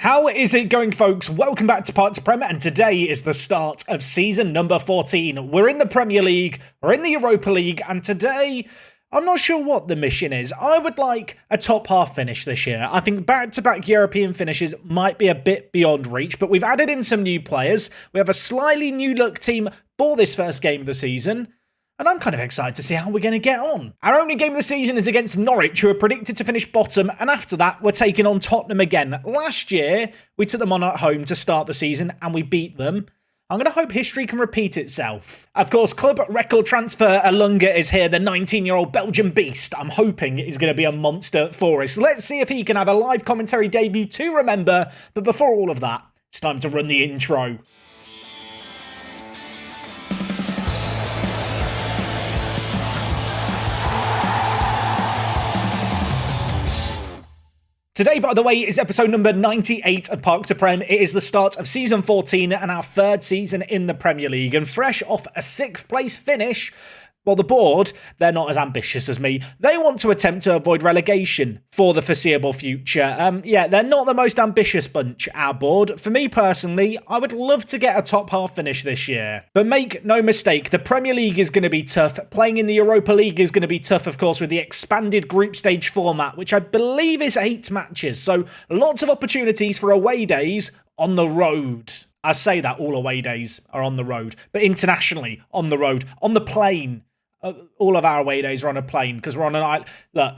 How is it going, folks? Welcome back to Prem, and today is the start of season number 14. We're in the Premier League, we're in the Europa League, and today, I'm not sure what the mission is. I would like a top half finish this year. I think back-to-back European finishes might be a bit beyond reach, but we've added in some new players. We have a slightly new look team for this first game of the season, and I'm kind of excited to see how we're going to get on. Our only game of the season is against Norwich, who are predicted to finish bottom, and after that, we're taking on Tottenham again. Last year, we took them on at home to start the season, and we beat them. I'm going to hope history can repeat itself. Of course, club record transfer Alunga is here, the 19-year-old Belgian beast. I'm hoping he's going to be a monster for us. Let's see if he can have a live commentary debut to remember, but before all of that, it's time to run the intro. Today, by the way, is episode number 98 of Park to Prem. It is the start of season 14 and our third season in the Premier League. And fresh off a 6th place finish, well, the board, they're not as ambitious as me. They want to attempt to avoid relegation for the foreseeable future. They're not the most ambitious bunch, our board. For me personally, I would love to get a top half finish this year. But make no mistake, the Premier League is going to be tough. Playing in the Europa League is going to be tough, of course, with the expanded group stage format, which I believe is 8 matches. So lots of opportunities for away days on the road. I say that all away days are on the road, but internationally, on the road, on the plane. All of our away days are on a plane because we're on an island. Look,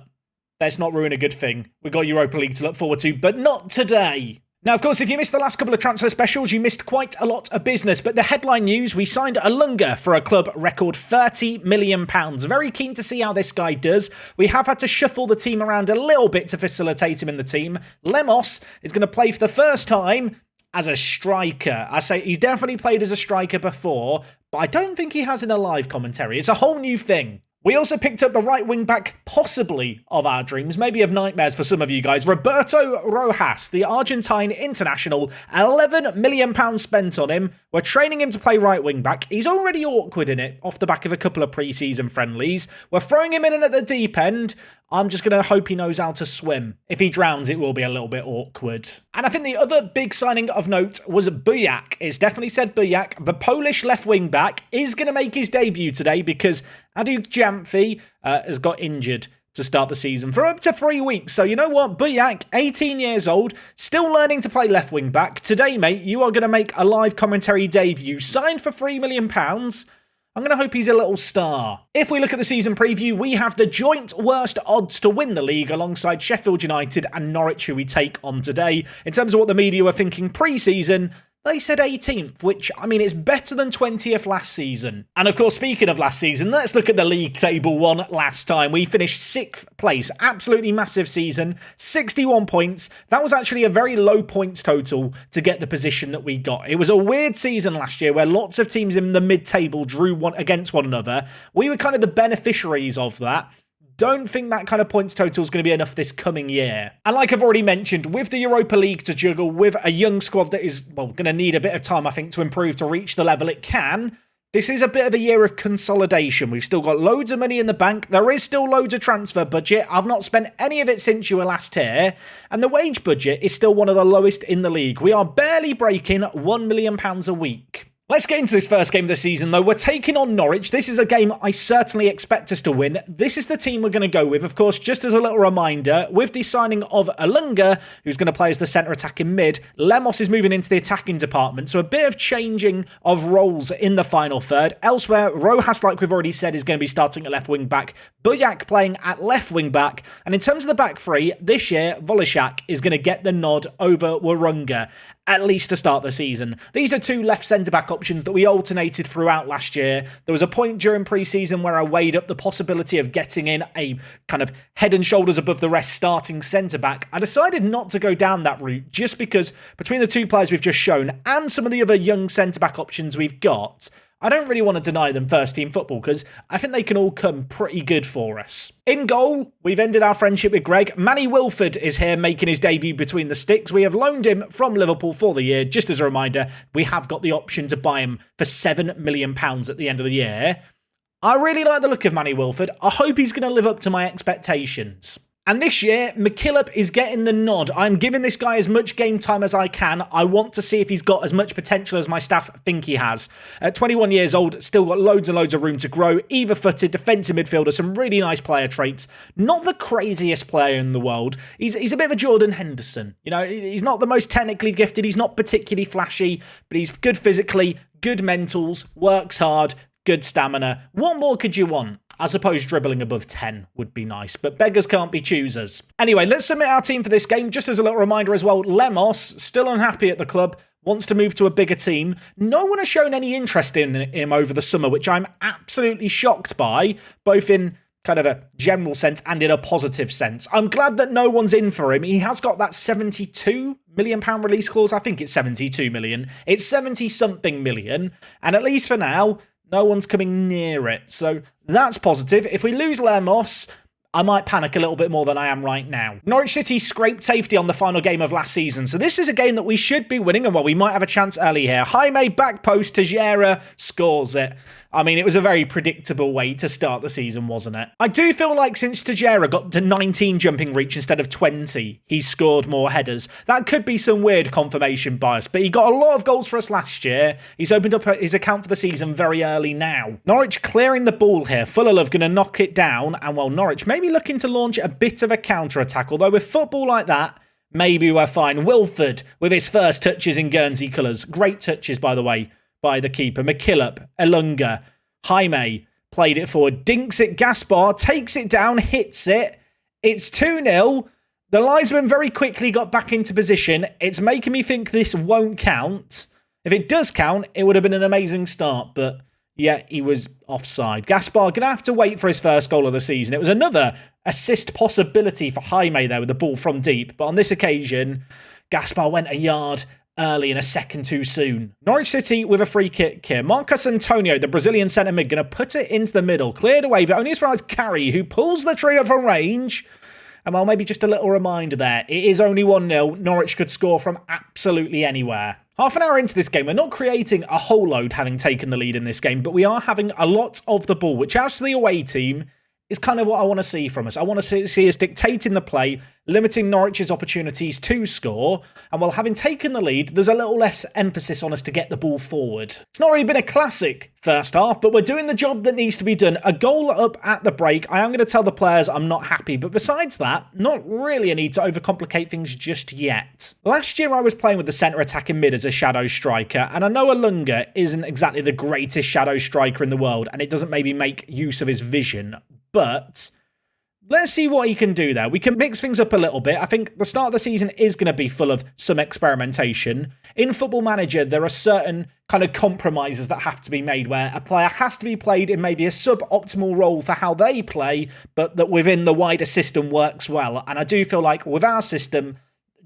let's not ruin a good thing. We've got Europa League to look forward to, but not today. Now, of course, if you missed the last couple of transfer specials, you missed quite a lot of business. But the headline news, we signed Alunga for a club record £30 million. Very keen to see how this guy does. We have had to shuffle the team around a little bit to facilitate him in the team. Lemos is going to play for the first time as a striker. I say he's definitely played as a striker before, but I don't think he has in a live commentary. It's a whole new thing. We also picked up the right wing back, possibly of our dreams, maybe of nightmares for some of you guys. Roberto Rojas, the Argentine international, £11 million spent on him. We're training him to play right wing back. He's already awkward in it off the back of a couple of pre-season friendlies. We're throwing him in at the deep end. I'm just going to hope he knows how to swim. If he drowns, it will be a little bit awkward. And I think the other big signing of note was Bujak. It's definitely said Bujak. The Polish left wing back is going to make his debut today because Adu Jamfi has got injured to start the season for up to 3 weeks. So you know what? Bujak, 18 years old, still learning to play left wing back. Today, mate, you are going to make a live commentary debut. Signed for £3 million. I'm going to hope he's a little star. If we look at the season preview, we have the joint worst odds to win the league alongside Sheffield United and Norwich, who we take on today. In terms of what the media were thinking pre-season, they said 18th, which, I mean, it's better than 20th last season. And of course, speaking of last season, let's look at the league table one last time. We finished 6th place. Absolutely massive season. 61 points. That was actually a very low points total to get the position that we got. It was a weird season last year where lots of teams in the mid-table drew one against one another. We were kind of the beneficiaries of that. Don't think that kind of points total is going to be enough this coming year. And like I've already mentioned, with the Europa League to juggle, with a young squad that is, well, going to need a bit of time, I think, to improve to reach the level it can, this is a bit of a year of consolidation. We've still got loads of money in the bank. There is still loads of transfer budget. I've not spent any of it since you were last here. And the wage budget is still one of the lowest in the league. We are barely breaking £1 million a week. Let's get into this first game of the season, though. We're taking on Norwich. This is a game I certainly expect us to win. This is the team we're going to go with. Of course, just as a little reminder, with the signing of Alunga, who's going to play as the centre attacking mid, Lemos is moving into the attacking department, so a bit of changing of roles in the final third. Elsewhere, Rojas, like we've already said, is going to be starting at left wing back, Bujak playing at left wing back, and in terms of the back three, this year, Volishak is going to get the nod over Warunga, at least to start the season. These are 2 left centre-back options that we alternated throughout last year. There was a point during pre-season where I weighed up the possibility of getting in a kind of head and shoulders above the rest starting centre-back. I decided not to go down that route just because between the 2 players we've just shown and some of the other young centre-back options we've got, I don't really want to deny them first-team football because I think they can all come pretty good for us. In goal, we've ended our friendship with Greg. Manny Wilford is here making his debut between the sticks. We have loaned him from Liverpool for the year. Just as a reminder, we have got the option to buy him for £7 million at the end of the year. I really like the look of Manny Wilford. I hope he's going to live up to my expectations. And this year, McKillop is getting the nod. I'm giving this guy as much game time as I can. I want to see if he's got as much potential as my staff think he has. At 21 years old, still got loads and loads of room to grow. Either-footed, defensive midfielder, some really nice player traits. Not the craziest player in the world. He's a bit of a Jordan Henderson. You know, he's not the most technically gifted. He's not particularly flashy, but he's good physically, good mentals, works hard, good stamina. What more could you want? I suppose dribbling above 10 would be nice, but beggars can't be choosers. Anyway, let's submit our team for this game. Just as a little reminder as well, Lemos, still unhappy at the club, wants to move to a bigger team. No one has shown any interest in him over the summer, which I'm absolutely shocked by, both in kind of a general sense and in a positive sense. I'm glad that no one's in for him. He has got that £72 million release clause. I think it's 72 million. It's 70-something million, and at least for now, no one's coming near it, so that's positive. If we lose Lemos, I might panic a little bit more than I am right now. Norwich City scraped safety on the final game of last season, so this is a game that we should be winning, and well, we might have a chance early here. Jaime, back post, Tejera scores it. I mean, it was a very predictable way to start the season, wasn't it? I do feel like since Tejera got to 19 jumping reach instead of 20, he's scored more headers. That could be some weird confirmation bias, but he got a lot of goals for us last year. He's opened up his account for the season very early now. Norwich clearing the ball here. Full of love going to knock it down, and well, Norwich maybe looking to launch a bit of a counter-attack, although with football like that, maybe we're fine. Wilford with his first touches in Guernsey colours. Great touches, by the way, by the keeper. McKillop, Elunga, Jaime played it forward, dinks it, Gaspar takes it down, hits it. It's 2-0. The linesman very quickly got back into position. It's making me think this won't count. If it does count, it would have been an amazing start, but yeah, he was offside. Gaspar going to have to wait for his first goal of the season. It was another assist possibility for Jaime there with the ball from deep, but on this occasion, Gaspar went a yard early and a second too soon. Norwich City with a free kick here. Marcos Antonio, the Brazilian centre mid, going to put it into the middle. Cleared away, but only as far as Carey, who pulls the trio from range. And well, maybe just a little reminder there. It is only 1-0. Norwich could score from absolutely anywhere. Half an hour into this game, we're not creating a whole load having taken the lead in this game, but we are having a lot of the ball, which out to the away team is kind of what I want to see from us. I want to see us dictating the play, limiting Norwich's opportunities to score, and while having taken the lead, there's a little less emphasis on us to get the ball forward. It's not really been a classic first half, but we're doing the job that needs to be done. A goal up at the break. I am going to tell the players I'm not happy, but besides that, not really a need to overcomplicate things just yet. Last year I was playing with the centre attacking mid as a shadow striker, and I know Elunga isn't exactly the greatest shadow striker in the world, and it doesn't maybe make use of his vision, but let's see what he can do there. We can mix things up a little bit. I think the start of the season is going to be full of some experimentation. In Football Manager, there are certain kind of compromises that have to be made where a player has to be played in maybe a suboptimal role for how they play, but that within the wider system works well. And I do feel like with our system,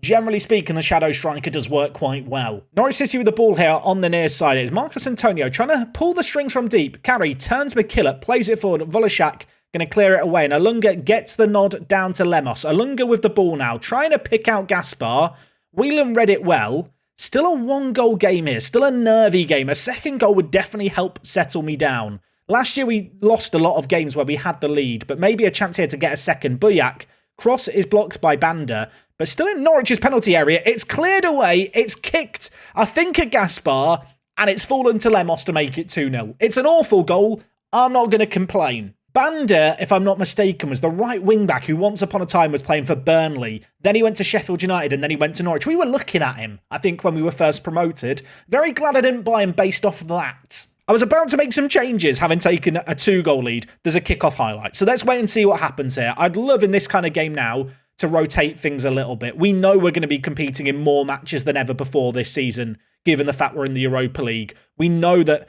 generally speaking, the shadow striker does work quite well. Norwich City with the ball here on the near side. It's Marcos Antonio trying to pull the strings from deep. Carey turns McKillop, plays it forward. Volashak going to clear it away, and Elunga gets the nod down to Lemos. Elunga with the ball now, trying to pick out Gaspar. Whelan read it well. Still a one-goal game here, still a nervy game. A second goal would definitely help settle me down. Last year we lost a lot of games where we had the lead, but maybe a chance here to get a second. Buyak, cross is blocked by Banda, but still in Norwich's penalty area. It's cleared away, it's kicked, I think, at Gaspar, and it's fallen to Lemos to make it 2-0. It's an awful goal, I'm not going to complain. Banda, if I'm not mistaken, was the right wing-back who once upon a time was playing for Burnley. Then he went to Sheffield United and then he went to Norwich. We were looking at him, I think, when we were first promoted. Very glad I didn't buy him based off of that. I was about to make some changes, having taken a 2-goal lead. There's a kick-off highlight. So let's wait and see what happens here. I'd love in this kind of game now to rotate things a little bit. We know we're going to be competing in more matches than ever before this season, given the fact we're in the Europa League. We know that,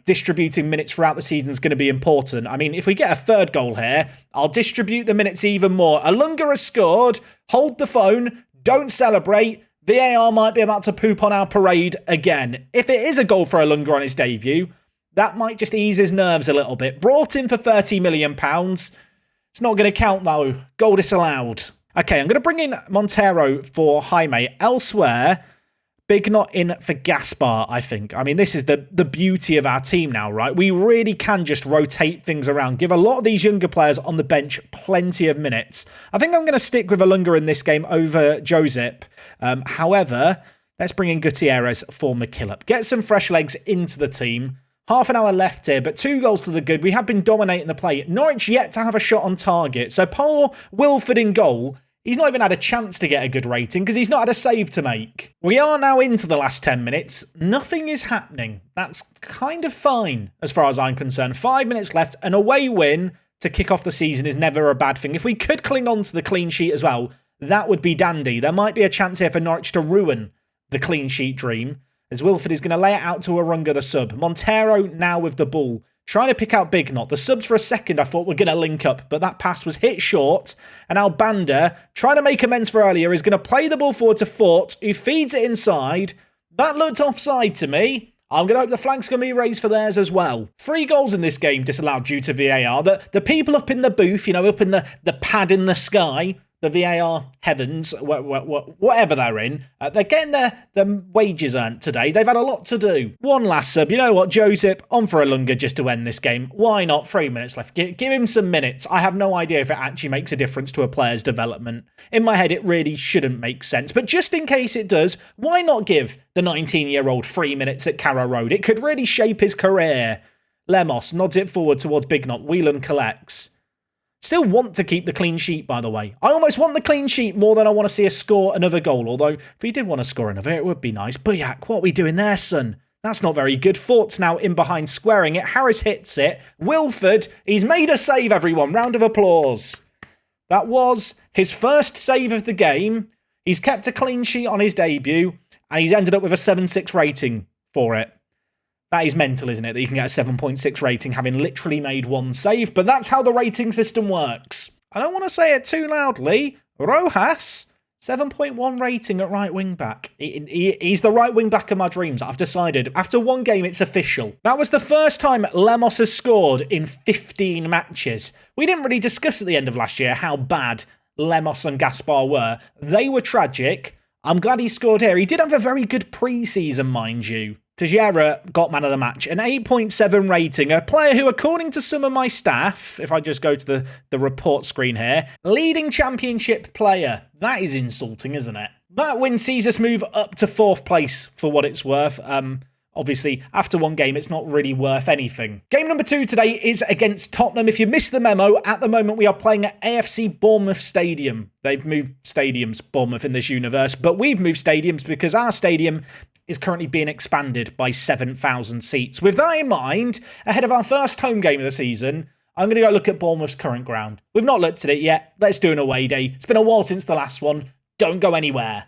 distributing minutes throughout the season is going to be important. I mean, if we get a third goal here, I'll distribute the minutes even more. Elunga has scored. Hold the phone. Don't celebrate. VAR might be about to poop on our parade again. If it is a goal for Elunga on his debut, that might just ease his nerves a little bit. Brought in for £30 million. It's not going to count, though. Goal disallowed. Okay, I'm going to bring in Montero for Jaime. Elsewhere, Big Knot in for Gaspar, I think. I mean, this is the beauty of our team now, right? We really can just rotate things around, give a lot of these younger players on the bench plenty of minutes. I think I'm going to stick with Alunga in this game over Josip. However, let's bring in Gutierrez for McKillop. Get some fresh legs into the team. Half an hour left here, but 2 goals to the good. We have been dominating the play. Norwich yet to have a shot on target. So poor Wilford in goal. He's not even had a chance to get a good rating because he's not had a save to make. We are now into the last 10 minutes. Nothing is happening. That's kind of fine as far as I'm concerned. 5 minutes left. An away win to kick off the season is never a bad thing. If we could cling on to the clean sheet as well, that would be dandy. There might be a chance here for Norwich to ruin the clean sheet dream, as Wilford is going to lay it out to Arunga, the sub. Montero now with the ball, trying to pick out Big Knot. The subs for a second I thought were going to link up, but that pass was hit short. And Albanda, trying to make amends for earlier, is going to play the ball forward to Fort, who feeds it inside. That looked offside to me. I'm going to hope the flag's going to be raised for theirs as well. 3 goals in this game disallowed due to VAR. The people up in the booth, up in the pad in the sky, the VAR heavens, whatever they're in, they're getting their wages earned today. They've had a lot to do. One last sub. You know what, Josip? On for Alunga just to end this game. Why not? 3 minutes left. Give him some minutes. I have no idea if it actually makes a difference to a player's development. In my head, it really shouldn't make sense. But just in case it does, why not give the 19-year-old 3 minutes at Carrow Road? It could really shape his career. Lemos nods it forward towards Big Knot. Whelan collects. Still want to keep the clean sheet, by the way. I almost want the clean sheet more than I want to see us score another goal. Although, if we did want to score another, it would be nice. Buyak, what are we doing there, son? That's not very good. Fort's now in behind, squaring it. Harris hits it. Wilford, he's made a save, everyone. Round of applause. That was his first save of the game. He's kept a clean sheet on his debut, and he's ended up with a 7.6 rating for it. That is mental, isn't it? That you can get a 7.6 rating having literally made 1 save. But that's how the rating system works. I don't want to say it too loudly. Rojas, 7.1 rating at right wing back. He's the right wing back of my dreams. I've decided. After 1 game, it's official. That was the first time Lemos has scored in 15 matches. We didn't really discuss at the end of last year how bad Lemos and Gaspar were. They were tragic. I'm glad he scored here. He did have a very good pre-season, mind you. Teixeira got man of the match, an 8.7 rating, a player who, according to some of my staff, if I just go to the report screen here, leading championship player. That is insulting, isn't it? That win sees us move up to 4th place for what it's worth. Obviously, after 1 game, it's not really worth anything. Game number 2 today is against Tottenham. If you missed the memo, at the moment we are playing at AFC Bournemouth Stadium. They've moved stadiums, Bournemouth, in this universe, but we've moved stadiums because our stadium is currently being expanded by 7,000 seats. With that in mind, ahead of our first home game of the season, I'm going to go look at Bournemouth's current ground. We've not looked at it yet. Let's do an away day. It's been a while since the last one. Don't go anywhere.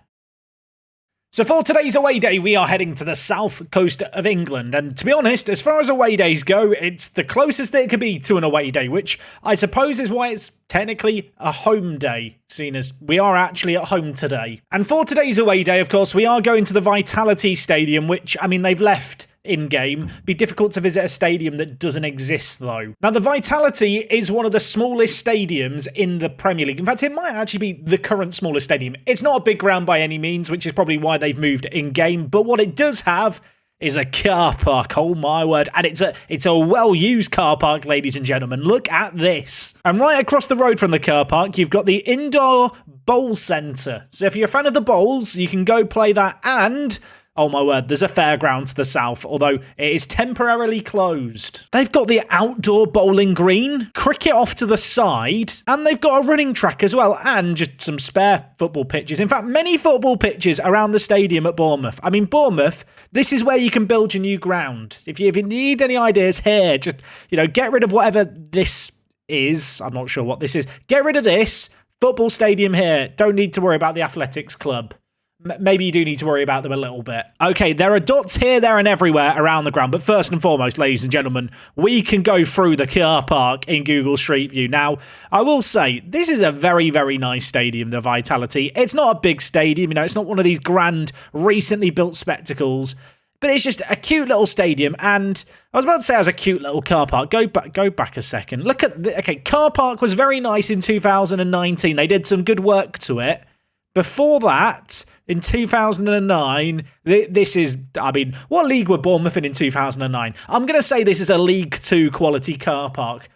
So for today's away day, we are heading to the south coast of England. And to be honest, as far as away days go, it's the closest that it could be to an away day, which I suppose is why it's technically a home day, seeing as we are actually at home today. And for today's away day, of course, we are going to the Vitality Stadium, which, I mean, they've left in-game. Be difficult to visit a stadium that doesn't exist, though. Now, the Vitality is one of the smallest stadiums in the Premier League. In fact, it might actually be the current smallest stadium. It's not a big ground by any means, which is probably why they've moved in-game. But what it does have is a car park. Oh my word. And it's a well-used car park, ladies and gentlemen. Look at this. And right across the road from the car park, you've got the indoor bowl centre. So if you're a fan of the bowls, you can go play that. And oh my word, there's a fairground to the south, although it is temporarily closed. They've got the outdoor bowling green, cricket off to the side, and they've got a running track as well, and just some spare football pitches. In fact, many football pitches around the stadium at Bournemouth. I mean, Bournemouth, this is where you can build your new ground. If you need any ideas here, just, get rid of whatever this is. I'm not sure what this is. Get rid of this football stadium here. Don't need to worry about the athletics club. Maybe you do need to worry about them a little bit. Okay, there are dots here, there, and everywhere around the ground. But first and foremost, ladies and gentlemen, we can go through the car park in Google Street View. Now, I will say, this is a very, very nice stadium, the Vitality. It's not a big stadium, it's not one of these grand, recently built spectacles. But it's just a cute little stadium, and I was about to say it was a cute little car park. Go back a second. Look at car park was very nice in 2019. They did some good work to it. Before that, in 2009. This is, I mean, what league were Bournemouth in 2009? I'm going to say this is a League 2 quality car park.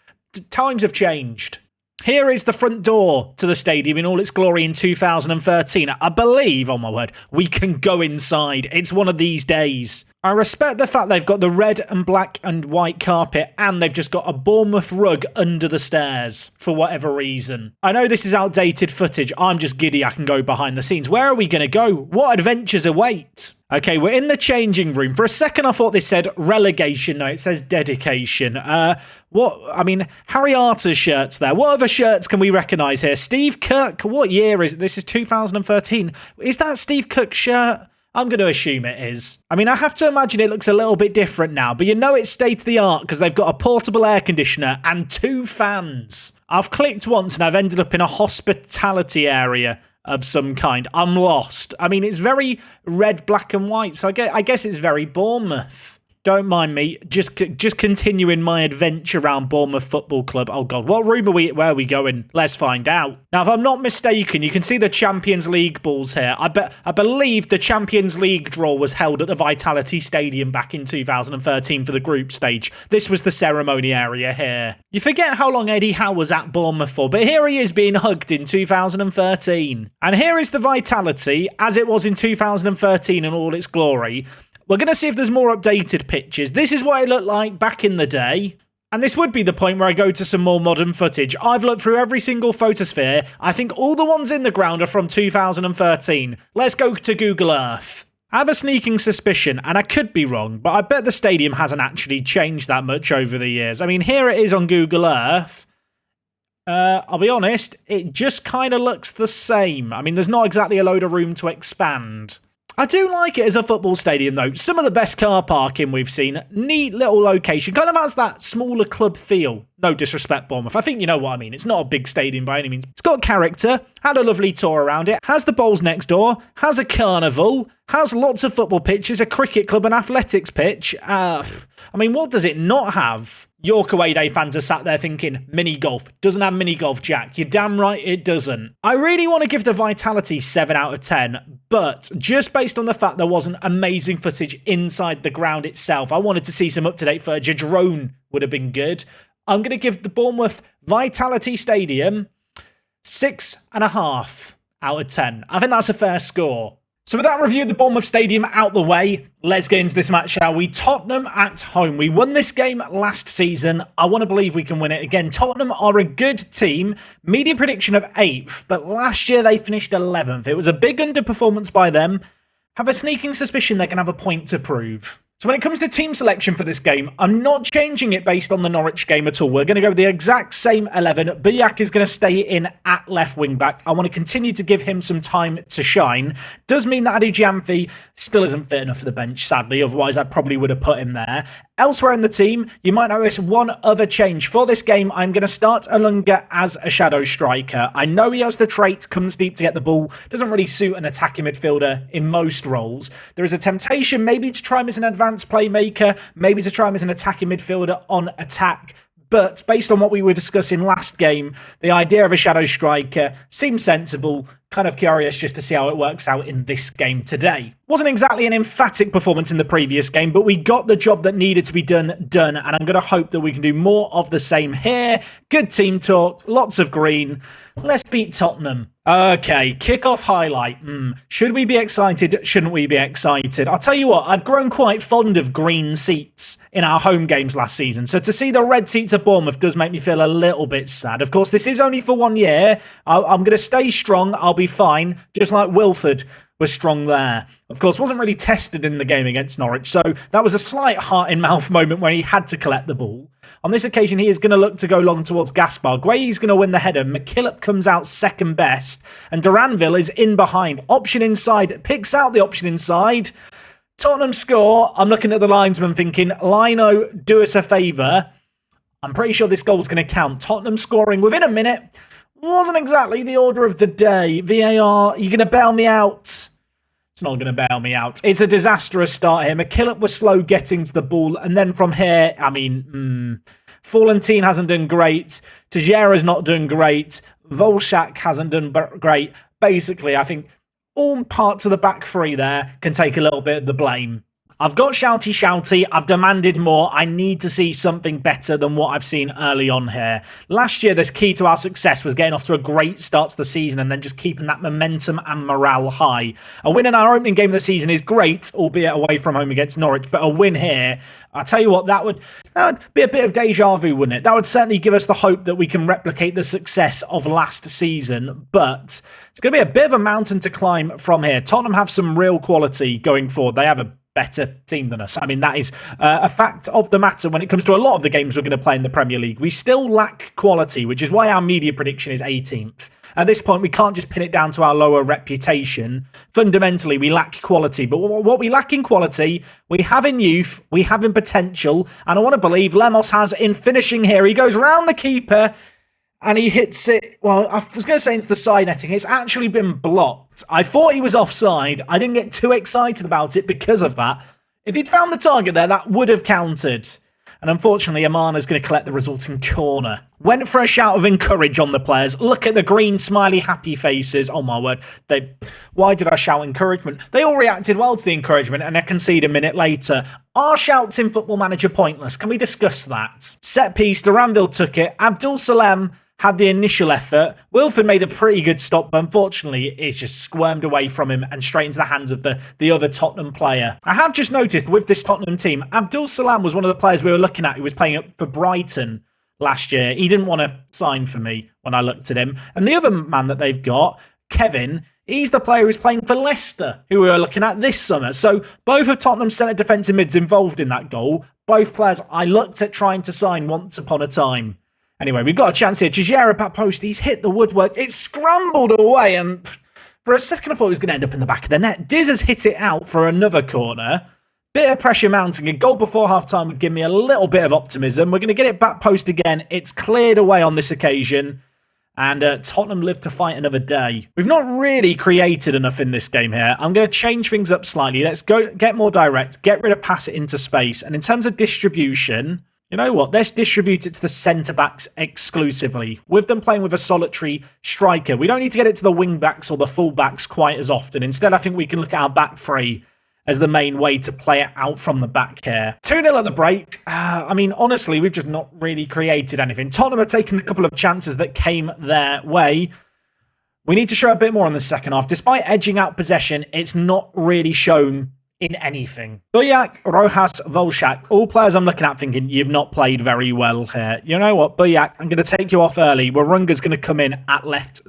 Times have changed. Here is the front door to the stadium in all its glory in 2013. I believe, oh my word, we can go inside. It's one of these days. I respect the fact they've got the red and black and white carpet and they've just got a Bournemouth rug under the stairs for whatever reason. I know this is outdated footage. I'm just giddy I can go behind the scenes. Where are we going to go? What adventures await? Okay, we're in the changing room. For a second, I thought this said relegation. No, it says dedication. Harry Arter's shirt's there. What other shirts can we recognise here? Steve Cook. What year is it? This is 2013. Is that Steve Cook's shirt? I'm going to assume it is. I mean, I have to imagine it looks a little bit different now, but you know it's state-of-the-art because they've got a portable air conditioner and 2 fans. I've clicked once and I've ended up in a hospitality area of some kind. I'm lost. I mean, it's very red, black and white, so I guess it's very Bournemouth. Don't mind me, just continuing my adventure around Bournemouth Football Club. Oh God, what room where are we going? Let's find out. Now, if I'm not mistaken, you can see the Champions League balls here. I believe the Champions League draw was held at the Vitality Stadium back in 2013 for the group stage. This was the ceremony area here. You forget how long Eddie Howe was at Bournemouth for, but here he is being hugged in 2013. And here is the Vitality, as it was in 2013 in all its glory. We're going to see if there's more updated pictures. This is what it looked like back in the day. And this would be the point where I go to some more modern footage. I've looked through every single photosphere. I think all the ones in the ground are from 2013. Let's go to Google Earth. I have a sneaking suspicion, and I could be wrong, but I bet the stadium hasn't actually changed that much over the years. I mean, here it is on Google Earth. I'll be honest, it just kind of looks the same. I mean, there's not exactly a load of room to expand. I do like it as a football stadium, though. Some of the best car parking we've seen. Neat little location. Kind of has that smaller club feel. No disrespect, Bournemouth. I think you know what I mean. It's not a big stadium by any means. It's got character. Had a lovely tour around it. Has the bowls next door. Has a carnival. Has lots of football pitches. A cricket club. An athletics pitch. I mean, what does it not have? York Away Day fans are sat there thinking, mini golf. Doesn't have mini golf, Jack. You're damn right it doesn't. I really want to give the Vitality 7 out of 10, but just based on the fact there wasn't amazing footage inside the ground itself, I wanted to see some up-to-date footage. A drone would have been good. I'm going to give the Bournemouth Vitality Stadium 6.5 out of 10. I think that's a fair score. So with that review of the Bournemouth Stadium out the way, let's get into this match, shall we? Tottenham at home. We won this game last season. I want to believe we can win it again. Tottenham are a good team. Media prediction of 8th, but last year they finished 11th. It was a big underperformance by them. Have a sneaking suspicion they're going to have a point to prove. So when it comes to team selection for this game, I'm not changing it based on the Norwich game at all. We're going to go with the exact same 11. Buyak is going to stay in at left wing back. I want to continue to give him some time to shine. Does mean that Adu Jamfi still isn't fit enough for the bench, sadly. Otherwise, I probably would have put him there. Elsewhere in the team, you might notice one other change. For this game, I'm going to start Alunga as a shadow striker. I know he has the trait, comes deep to get the ball, doesn't really suit an attacking midfielder in most roles. There is a temptation maybe to try him as an advanced playmaker, maybe to try him as an attacking midfielder on attack. But based on what we were discussing last game, the idea of a shadow striker seems sensible. Kind of curious just to see how it works out in this game today. Wasn't exactly an emphatic performance in the previous game, but we got the job that needed to be done, and I'm going to hope that we can do more of the same here. Good team talk, lots of green. Let's beat Tottenham. Okay, kickoff highlight. Should we be excited? Shouldn't we be excited? I'll tell you what, I'd grown quite fond of green seats in our home games last season, so to see the red seats at Bournemouth does make me feel a little bit sad. Of course, this is only for 1 year. I'm going to stay strong. I'll be fine, just like Wilford was strong there. Of course, wasn't really tested in the game against Norwich, so that was a slight heart-in-mouth moment where he had to collect the ball. On this occasion, he is going to look to go long towards Gaspar. Gueye's going to win the header. McKillop comes out second best, and Duranville is in behind. Option inside, picks out the option inside. Tottenham score. I'm looking at the linesman thinking, Lino, do us a favour. I'm pretty sure this goal's going to count. Tottenham scoring within a minute. Wasn't exactly the order of the day. VAR, you're going to bail me out? It's not going to bail me out. It's a disastrous start here. McKillop was slow getting to the ball. And then from here, I mean, Florentine hasn't done great. Tejera's not done great. Volshak hasn't done great. Basically, I think all parts of the back three there can take a little bit of the blame. I've got shouty. I've demanded more. I need to see something better than what I've seen early on here. Last year, this key to our success was getting off to a great start to the season and then just keeping that momentum and morale high. A win in our opening game of the season is great, albeit away from home against Norwich, but a win here, I'll tell you what, that would be a bit of deja vu, wouldn't it? That would certainly give us the hope that we can replicate the success of last season, but it's going to be a bit of a mountain to climb from here. Tottenham have some real quality going forward. They have a better team than us. I mean, that is a fact of the matter when it comes to a lot of the games we're going to play in the Premier League. We still lack quality, which is why our media prediction is 18th. At this point, we can't just pin it down to our lower reputation. Fundamentally, we lack quality. But what we lack in quality, we have in youth, we have in potential, and I want to believe Lemos has in finishing here. He goes round the keeper, and he hits it, well, I was going to say into the side netting. It's actually been blocked. I thought he was offside. I didn't get too excited about it because of that. If he'd found the target there, that would have counted. And unfortunately, Amana's going to collect the resulting corner. Went for a shout of encourage on the players. Look at the green, smiley, happy faces. Oh my word. Why did I shout encouragement? They all reacted well to the encouragement and I concede a minute later. Are shouts in Football Manager pointless? Can we discuss that? Set piece, Duranville took it. Abdul Salam had the initial effort. Wilford made a pretty good stop, but unfortunately, it's just squirmed away from him and straight into the hands of the other Tottenham player. I have just noticed with this Tottenham team, Abdul Salam was one of the players we were looking at who was playing up for Brighton last year. He didn't want to sign for me when I looked at him. And the other man that they've got, Kevin, he's the player who's playing for Leicester, who we were looking at this summer. So both of Tottenham's centre defensive mids involved in that goal. Both players I looked at trying to sign once upon a time. Anyway, we've got a chance here. Chijera back post. He's hit the woodwork. It's scrambled away. And for a second, I thought it was going to end up in the back of the net. Diz has hit it out for another corner. Bit of pressure mounting. A goal before half-time would give me a little bit of optimism. We're going to get it back post again. It's cleared away on this occasion. And Tottenham live to fight another day. We've not really created enough in this game here. I'm going to change things up slightly. Let's go get more direct. Get rid of pass it into space. And in terms of distribution, you know what? Let's distribute it to the centre-backs exclusively, with them playing with a solitary striker. We don't need to get it to the wing-backs or the full-backs quite as often. Instead, I think we can look at our back three as the main way to play it out from the back here. 2-0 at the break. I mean, honestly, we've just not really created anything. Tottenham have taken a couple of chances that came their way. We need to show a bit more in the second half. Despite edging out possession, it's not really shown in anything. Buyak, Rojas, Volshak, all players I'm looking at thinking, you've not played very well here. You know what, Buyak, I'm going to take you off early. Warunga's going to come in at left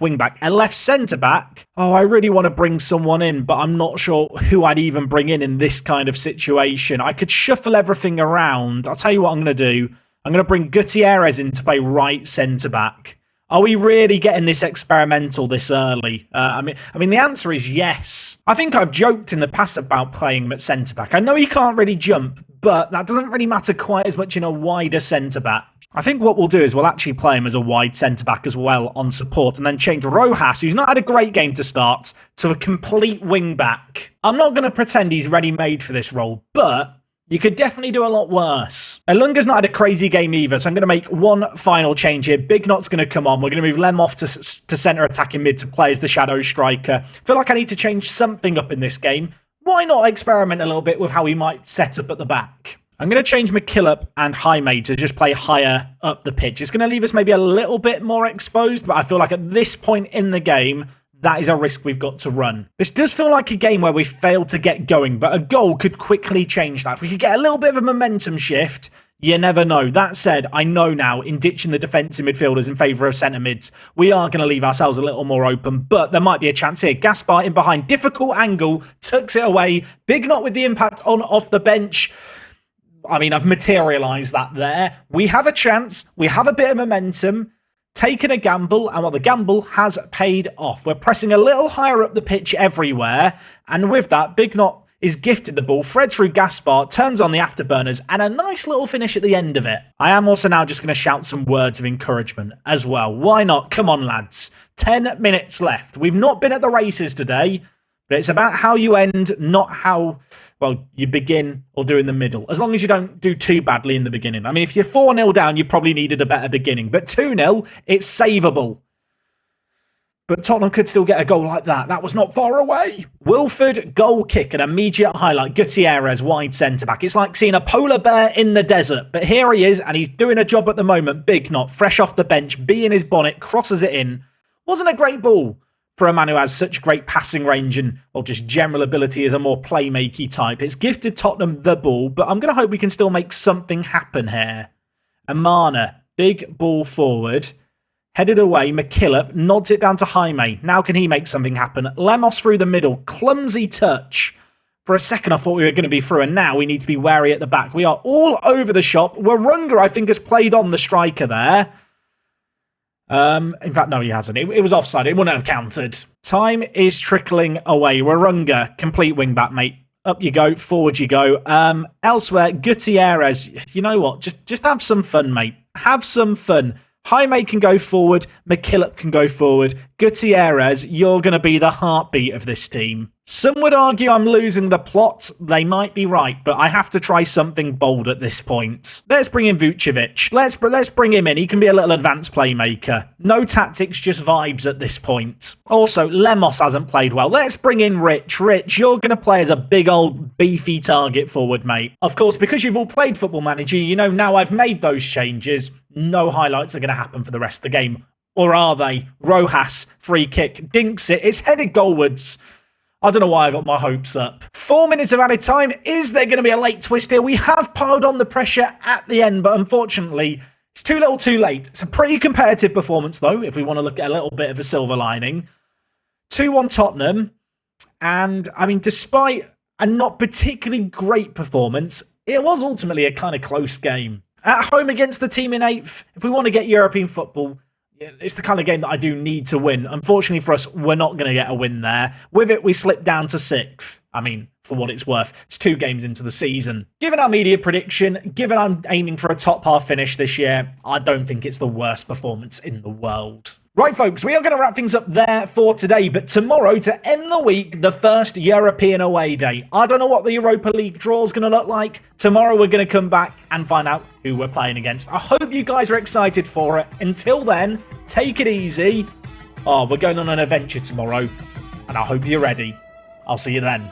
wing back. And left centre back, oh, I really want to bring someone in, but I'm not sure who I'd even bring in this kind of situation. I could shuffle everything around. I'll tell you what I'm going to do. I'm going to bring Gutierrez in to play right centre back. Are we really getting this experimental this early? I mean, the answer is yes. I think I've joked in the past about playing him at centre-back. I know he can't really jump, but that doesn't really matter quite as much in a wider centre-back. I think what we'll do is we'll actually play him as a wide centre-back as well on support and then change Rojas, who's not had a great game to start, to a complete wing-back. I'm not going to pretend he's ready-made for this role, but you could definitely do a lot worse. Elunga's not had a crazy game either, so I'm going to make one final change here. Big Knot's going to come on. We're going to move Lem off to centre attacking mid to play as the shadow striker. Feel like I need to change something up in this game. Why not experiment a little bit with how we might set up at the back? I'm going to change McKillop and Jaime to just play higher up the pitch. It's going to leave us maybe a little bit more exposed, but I feel like at this point in the game, that is a risk we've got to run. This does feel like a game where we failed to get going, but a goal could quickly change that. If we could get a little bit of a momentum shift, you never know. That said, I know now, in ditching the defensive midfielders in favour of centre mids, we are going to leave ourselves a little more open, but there might be a chance here. Gaspar in behind, difficult angle, tucks it away. Big Knot with the impact on off the bench. I mean, I've materialised that there. We have a chance. We have a bit of momentum. Taken a gamble, and the gamble has paid off. We're pressing a little higher up the pitch everywhere, and with that, Big Knot is gifted the ball, threads through Gaspar, turns on the afterburners, and a nice little finish at the end of it. I am also now just going to shout some words of encouragement as well. Why not? Come on, lads. 10 minutes left. We've not been at the races today, but it's about how you end, not how, well, you begin or do in the middle. As long as you don't do too badly in the beginning. I mean, if you're 4-0 down, you probably needed a better beginning. But 2-0, it's savable. But Tottenham could still get a goal like that. That was not far away. Wilford, goal kick, an immediate highlight. Gutierrez, wide centre-back. It's like seeing a polar bear in the desert. But here he is, and he's doing a job at the moment. Big knot, fresh off the bench, bee in his bonnet, crosses it in. Wasn't a great ball for a man who has such great passing range and, well, just general ability as a more playmaky type. It's gifted Tottenham the ball, but I'm going to hope we can still make something happen here. Amana, big ball forward. Headed away, McKillop nods it down to Jaime. Now can he make something happen? Lemos through the middle, clumsy touch. For a second I thought we were going to be through, and now we need to be wary at the back. We are all over the shop. Warunga, I think, has played on the striker there. In fact, no, he hasn't. It was offside. It wouldn't have counted. Time is trickling away. Warunga, complete wing-back, mate. Up you go, forward you go. Elsewhere, Gutierrez. You know what? Just have some fun, mate. Have some fun. Jaime can go forward. McKillop can go forward. Gutierrez, you're going to be the heartbeat of this team. Some would argue I'm losing the plot. They might be right, but I have to try something bold at this point. Let's bring in Vucevic. Let's bring him in. He can be a little advanced playmaker. No tactics, just vibes at this point. Also, Lemos hasn't played well. Let's bring in Rich. Rich, you're going to play as a big old beefy target forward, mate. Of course, because you've all played Football Manager, you know now I've made those changes. No highlights are going to happen for the rest of the game. Or are they? Rojas, free kick, dinks it. It's headed goalwards. I don't know why I got my hopes up. 4 minutes of added time. Is there going to be a late twist here? We have piled on the pressure at the end, but unfortunately, it's too little too late. It's a pretty competitive performance, though, if we want to look at a little bit of a silver lining. 2-1 Tottenham. And, I mean, despite a not particularly great performance, it was ultimately a kind of close game. At home against the team in 8th, if we want to get European football, it's the kind of game that I do need to win. Unfortunately for us, we're not going to get a win there. With it, we slip down to 6th. I mean, for what it's worth, it's 2 games into the season. Given our media prediction, given I'm aiming for a top half finish this year, I don't think it's the worst performance in the world. Right, folks, we are going to wrap things up there for today, but tomorrow, to end the week, the first European away day. I don't know what the Europa League draw is going to look like. Tomorrow, we're going to come back and find out who we're playing against. I hope you guys are excited for it. Until then, take it easy. We're going on an adventure tomorrow, and I hope you're ready. I'll see you then.